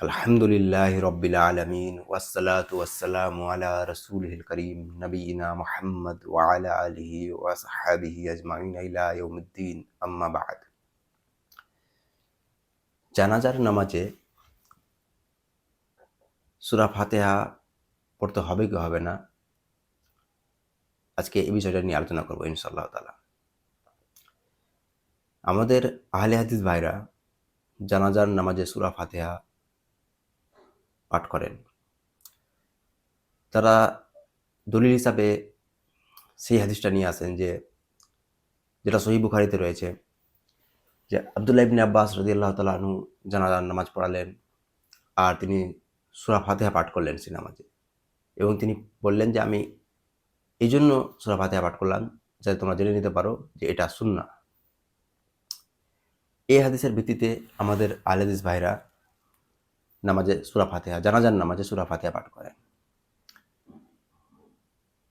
আলহামদুলিল্লাহি রাব্বিল আলামিন ওয়াসসালাতু ওয়াসসালামু আলা রাসূলিল কারীম নবিয়িনা মুহাম্মদ ওয়া আলা আলিহি ওয়া সাহবিহি আজমাইন ইলা ইয়াউমিদ্দিন আম্মা বা'দ। জানাজার নামাজে সূরা ফাতিহা পড়তে হবে কি হবে না, আজকে এই বিষয়টা নিয়ে আলোচনা করব ইনশাআল্লাহ তাআলা। আমাদের আহলে হাদিস ভাইরা জানাজার নামাজে সূরা ফাতিহা পাঠ করেন। তারা দলিল হিসাবে সেই হাদিসটা নিয়ে আসেন যেটা সহিহ বুখারীতে রয়েছে যে আব্দুল্লাহ ইবনে আব্বাস রাদিয়াল্লাহু তাআলা আনহু জানাজার নামাজ পড়ালেন আর তিনি সূরা ফাতিহা পাঠ করলেন সেই নামাজে, এবং তিনি বললেন যে আমি এই জন্য সূরা ফাতিহা পাঠ করলাম যাতে তোমরা জেনে নিতে পারো যে এটা সুন্নাহ। এই হাদিসের ভিত্তিতে আমাদের আহলে হাদিস ভাইরা নামাজে সূরা ফাতিহা, জানাজার নামাজে সূরা ফাতিহা পাঠ করেন।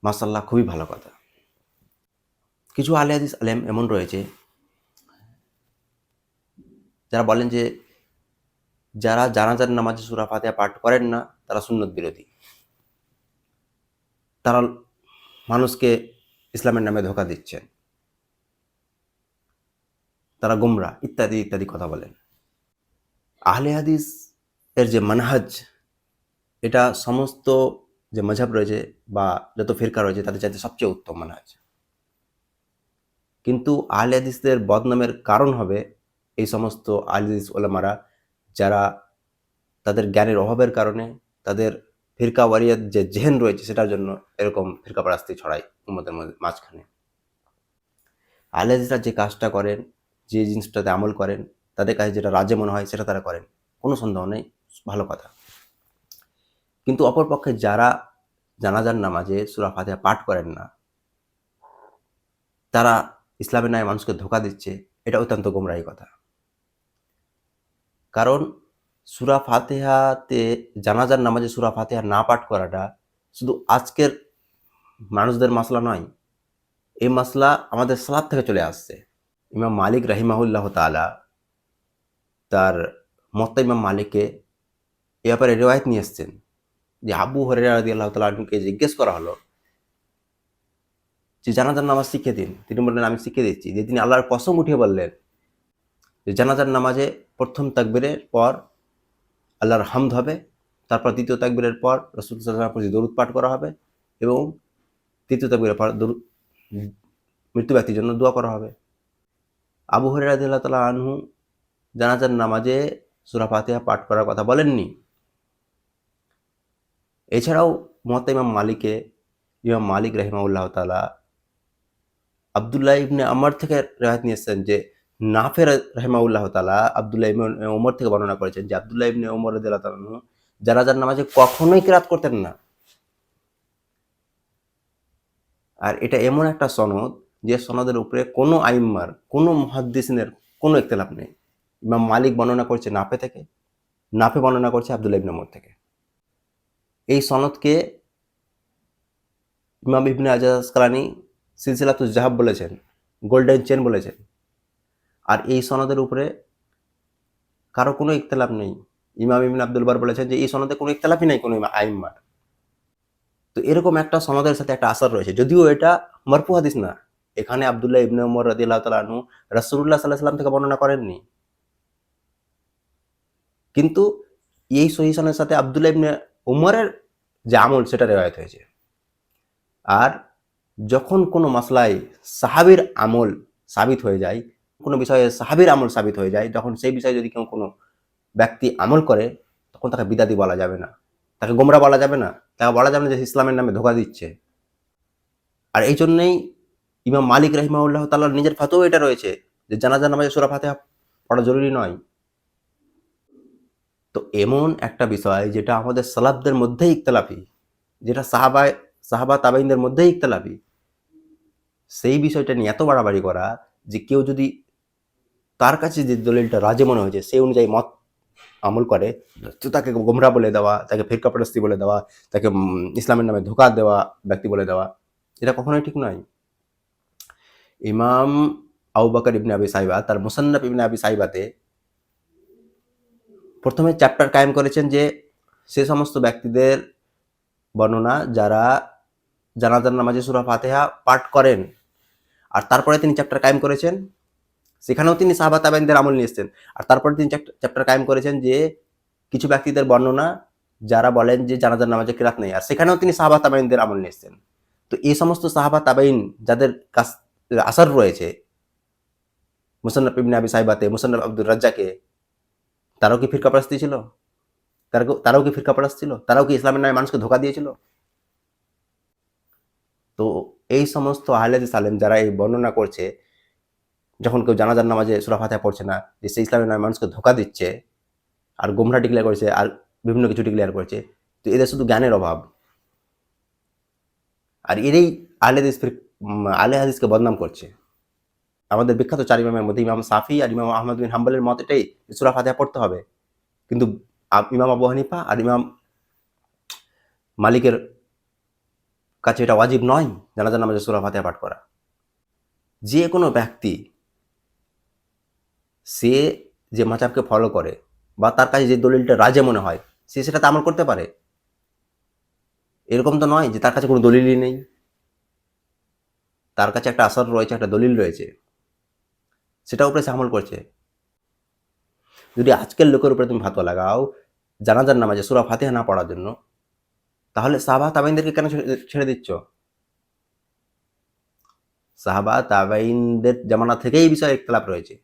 মাশাআল্লাহ, খুবই ভালো কথা। কিছু আহলে হাদিস আলেম এমন রয়েছে যারা বলেন যে যারা জানাজার নামাজে সূরা ফাতিহা পাঠ করেন না তারা সুন্নত বিরোধী, তারা মানুষকে ইসলামের নামে ধোঁকা দিচ্ছেন, তারা গোমরা ইত্যাদি ইত্যাদি কথা বলেন। আহলে হাদিস এর যে মানহাজ, এটা সমস্ত যে মাযহাব রয়েছে বা যত ফিরকা রয়েছে তাদের চাইতে সবচেয়ে উত্তম মানহাজ। কিন্তু আহলে হাদিসদের বদনামের কারণ হবে এই সমস্ত আহলে হাদিস উলামারা যারা তাদের জ্ঞানের অভাবের কারণে তাদের ফিরকা ওয়ারিয়াত যে জেহেন রয়েছে সেটার জন্য এরকম ফিরকাপরাস্তি ছড়ায় উম্মতের মাঝখানে। আহলে হাদিসরা যে কাজটা করেন, যে জিনিসটাতে আমল করেন, তাদের কাছে যেটা রাজে মনে হয় সেটা তারা করেন, কোনো সন্দেহ নেই, ভালো কথা। কিন্তু অপরপক্ষে যারা জানাজার নামাজে সূরা ফাতিহা পাঠ করেন না, তারা ইসলামের নামে মানুষকে ধোঁকা দিচ্ছে, এটা অত্যন্ত গোমরাহী কথা। কারণ সূরা ফাতিহাতে, জানাজার নামাজে সূরা ফাতিহা না পাঠ করাটা শুধু আজকের মানুষদের মাসলা নয়, এই মাসলা আমাদের সালাফ থেকে চলে আসছে। ইমাম মালিক রাহিমাহুল্লাহ তাআলা তার মুওয়াত্তা ইমাম মালিককে এ ব্যাপারে রিওয়ায়াত নিয়ে এসেছেন যে আবু হুরায়রা রাদিয়াল্লাহু তাআলা আনহুকে জিজ্ঞেস করা হলো যে জানাজার নামাজ শিখিয়ে দিন। তিনি বললেন আমি শিখিয়ে দিচ্ছি। যে তিনি আল্লাহর কসম উঠিয়ে বললেন যে জানাজার নামাজে প্রথম তাকবীরের পর আল্লাহর হামদ হবে, তারপর দ্বিতীয় তাকবীরের পর রাসূল সাল্লাল্লাহু আলাইহি ওয়াসাল্লামের প্রতি দরুদ পাঠ করা হবে এবং তৃতীয় তাকবীরের পর মৃত্যু ব্যক্তির জন্য দোয়া করা হবে। আবু হুরায়রা রাদিয়াল্লাহু তাআলা আনহু জানাজার নামাজে সূরা ফাতিহা পাঠ করার কথা বলেননি। এছাড়াও মুওয়াত্তা ইমাম মালিক রাহিমাহুল্লাহ তাআলা আব্দুল্লাহ ইবনে আমর থেকে রিওয়ায়াত নিয়ে এসেছেন যে নাফে রাহিমাহুল্লাহ তাআলা আব্দুল্লাহ ইবনে ওমর থেকে বর্ণনা করেছেন যে আব্দুল্লাহ ইবনে ওমর রাদিয়াল্লাহু তাআলা আনহু জানাজার নামাজে কখনোই কিরাত করতেন না। আর এটা এমন একটা সনদ যে সনদের উপরে কোনো আইম্মার, কোনো মুহাদ্দিসিনের কোনো ইখতিলাফ নেই। ইমাম মালিক বর্ণনা করছে নাফে থেকে, নাফে বর্ণনা করছে আব্দুল্লাহ ইবনে ওমর থেকে। এই সনদকে ইমাম ইবনে হাজার আসকালানী সিলসিলাতুজ যাহাব বলেছেন, গোল্ডেন চেন বলেছেন। আর এই সনদের উপরে কারো কোনো ইখতিলাফ নেই। ইমাম ইবনে আব্দুল বার বলেছেন যে এই সনদে কোনো ইখতিলাফই নাই কোনো আইম্মার। তো এরকম একটা সনদের সাথে একটা আসার রয়েছে, যদিও এটা মারফু হাদিস না। এখানে আব্দুল্লাহ ইবনে ওমর রাদিয়াল্লাহু তাআলা আনহু রাসূলুল্লাহ সাল্লাল্লাহু আলাইহি ওয়াসাল্লাম থেকে বর্ণনা করেননি। কিন্তু এই সহিহ সনদের সাথে আব্দুল্লাহ ইবনে ওমরের যে আমল সেটা রিওয়ায়াত হয়েছে। আর যখন কোনো মাসলায় সাহাবীর আমল সাবিত হয়ে যায়, কোনো বিষয়ে সাহাবীর আমল সাবিত হয়ে যায়, তখন সেই বিষয়ে যদি কোনো ব্যক্তি আমল করে তখন তাকে বিদাতি বলা যাবে না, তাকে গোমরা বলা যাবে না, তাকে বলা যাবে না যে ইসলামের নামে ধোঁকা দিচ্ছে। আর এই জন্যই ইমাম মালিক রাহিমাহুল্লাহ তাআলার নিজের ফতোয়া এটা রয়েছে যে জানাজার নামাজে সূরা ফাতিহা পড়া জরুরি নয়। তো এমন একটা বিষয় যেটা আমাদের সালাফদের মধ্যেই ইখতিলাফি, যেটা সাহাবা তাবেঈনদের মধ্যেই ইখতিলাফি, সেই বিষয়টা নিয়ে এত বাড়াবাড়ি করা যে কেউ যদি তার কাছে যে দলিলটা রাজে মনে হয়েছে সেই অনুযায়ী মত আমল করে, তো তাকে গোমরা বলে দেওয়া, তাকে ফিরকাপরস্তি বলে দেওয়া, তাকে ইসলামের নামে ধোঁকা দেওয়া ব্যক্তি বলে দেওয়া, এটা কখনোই ঠিক নয়। ইমাম আবু বকর ইবনে আবি সাইবা তার মুসান্নাফ ইবনে আবি সাইবাতে প্রথমে চ্যাপ্টার কায়েম করেছেন যে সে সমস্ত ব্যক্তিদের বর্ণনা যারা জানাজার নামাজে সূরা ফাতিহা পাঠ করেন। আর তারপরে তিনি চ্যাপ্টার কায়েম করেছেন, সেখানেও তিনি সাহাবা তাবেঈনদের আমল নিয়ে এসেছেন। আর তারপরে তিনি চ্যাপ্টার কায়েম করেছেন যে কিছু ব্যক্তিদের বর্ণনা যারা বলেন যে জানাজার নামাজে কিরাত নেই, আর সেখানেও তিনি সাহাবা তাবেঈনদের আমল নিয়ে এসেছেন। তো এই সমস্ত সাহাবা তাবেঈন যাদের কাছ আসার রয়েছে মুসান্নাফ ইবনে আবি সাইবাতে, মুসান্নাফ আব্দুর রাজ্জাকে, তারাও কি ফিরকাপরস্তি ছিল? তারাও কি ফিরকাপরস্ত ছিল? তারাও কি ইসলামের নামে মানুষকে ধোঁকা দিয়েছিল? তো এই সমস্ত আহলে হাদিস আলেম যারা এই বর্ণনা করছে যখন কেউ জানাজার নামাজে সূরা ফাতিহা পড়ছে না, যে সে ইসলামের নামে মানুষকে ধোঁকা দিচ্ছে আর গোমরাহ ডিক্লেয়ার করেছে আর বিভিন্ন কিছু ডিক্লেয়ার করেছে, তো এদের শুধু জ্ঞানের অভাব। আর এরাই আহলে হাদিসকে বদনাম করছে। আমাদের বিখ্যাত 4 ইমামের মধ্যে ইমাম শাফি আর ইমাম আহমদ বিন হাম্বলের মত এটাই সূরা ফাতিহা পড়তে হবে, কিন্তু ইমাম আবু হানিফা আর ইমাম মালিকের কাছে এটা ওয়াজিব নয় জানাজার নামাজে সূরা ফাতিহা পাঠ করা। যে কোনো ব্যক্তি সে যে মাযহাবকে ফলো করে বা তার কাছে যে দলিলটা রাজে মনে হয় সে সেটাতে আমল করতে পারে। এরকম তো নয় যে তার কাছে কোনো দলিলই নেই, তার কাছে একটা আসর রয়েছে, একটা দলিল রয়েছে, সেটার উপরে সে আমল করছে। যদি আজকের লোকের উপরে তুমি ফাতোয়া লাগাও জানাজার নামাজে সূরা ফাতিহা না পড়ার জন্য, তাহলে সাহাবা তাবেঈনদেরকে কেন ছেড়ে দিচ্ছ? সাহাবা তাবেঈনদের জামানা থেকেই এই বিষয়ে ইখতিলাফ রয়েছে।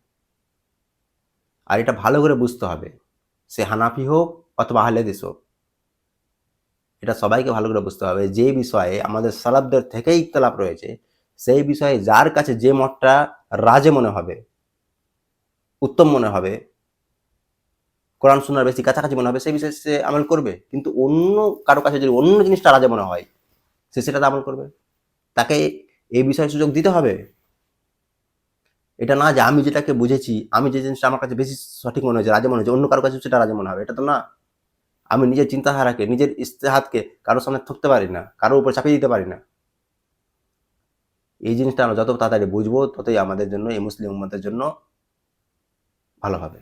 আর এটা ভালো করে বুঝতে হবে, সে হানাফি হোক অথবা আহলে হাদিস হোক, এটা সবাইকে ভালো করে বুঝতে হবে। যে বিষয়ে আমাদের সালাফদের থেকেই ইখতিলাফ রয়েছে, সেই বিষয়ে যার কাছে যে মতটা রাজে মনে হবে, উত্তম মনে হবে, কোরআন সুন্নাহর বেশি কাছাকাছি মনে হবে, সেই বিষয়ে সে আমল করবে। কিন্তু অন্য কারো কাছে যদি অন্য জিনিসটা রাজে মনে হয় সে সেটাতে আমল করবে। তাকে এই বিষয়ে সুযোগ দিতে হবে। এটা না যে আমি যেটাকে বুঝেছি, আমি যে জিনিসটা আমার কাছে বেশি সঠিক মনে হয়েছে, রাজে মনে হয়েছে, অন্য কারো কাছে সেটা রাজে মনে হবে, এটা তো না। আমি নিজের চিন্তাধারাকে, নিজের ইজতিহাদকে কারোর সামনে থুকতে পারি না, কারোর উপর চাপিয়ে দিতে পারি না। এই জিনিসটা আমরা যত তাড়াতাড়ি বুঝবো ততই আমাদের জন্য, এই মুসলিম উম্মতের জন্য ভালো হবে।